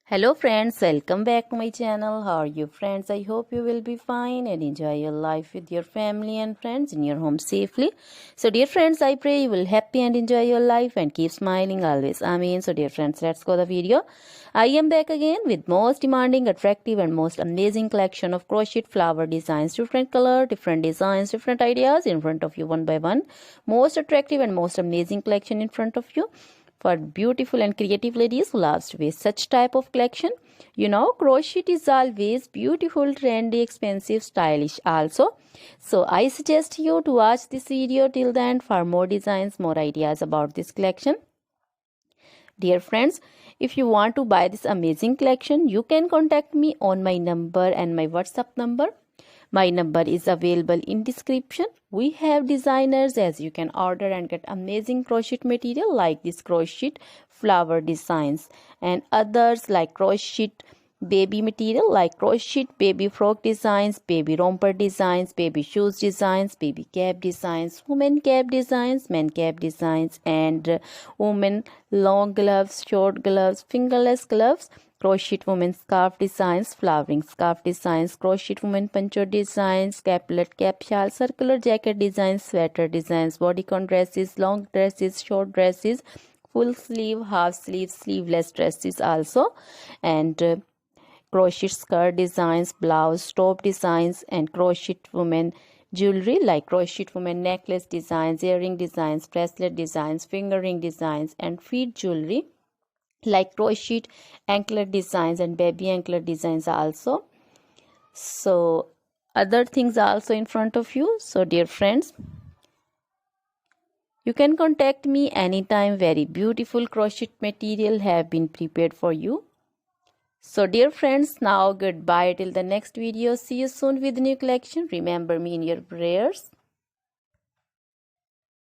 Hello friends, welcome back to my channel. How are you friends? I hope you will be fine and enjoy your life with your family and friends in your home safely. So dear friends, I pray you will happy and enjoy your life and keep smiling always. Amen. So dear friends, let's go the video. I am back again with most demanding, attractive and most amazing collection of crochet flower designs. Different color, different designs, different ideas in front of you one by one. Most attractive and most amazing collection in front of you for beautiful and creative ladies who loves to wear such type of collection. Crochet is always beautiful, trendy, expensive, stylish also. So I suggest you to watch this video till the end for more designs, more ideas about this collection. Dear friends, if you want to buy this amazing collection, you can contact me on my number and my WhatsApp number. My number is available in description. We have designers as you can order and get amazing crochet material like this crochet flower designs and others like crochet baby material like crochet baby frock designs, baby romper designs, baby shoes designs, baby cap designs, women cap designs, men cap designs and women long gloves, short gloves, fingerless gloves, crochet women scarf designs, flowering scarf designs, crochet women poncho designs, caplet, cap shawl, circular jacket designs, sweater designs, bodycon dresses, long dresses, short dresses, full sleeve, half sleeve, sleeveless dresses also, and crochet skirt designs, blouse, top designs, and crochet women jewelry like crochet women necklace designs, earring designs, bracelet designs, finger ring designs, and feet jewelry like crochet anklet designs and baby anklet designs also. So other things are also in front of you. So dear friends, you can contact me anytime. Very beautiful crochet material have been prepared for you. So dear friends, now goodbye till the next video. See you soon with new collection. Remember me in your prayers.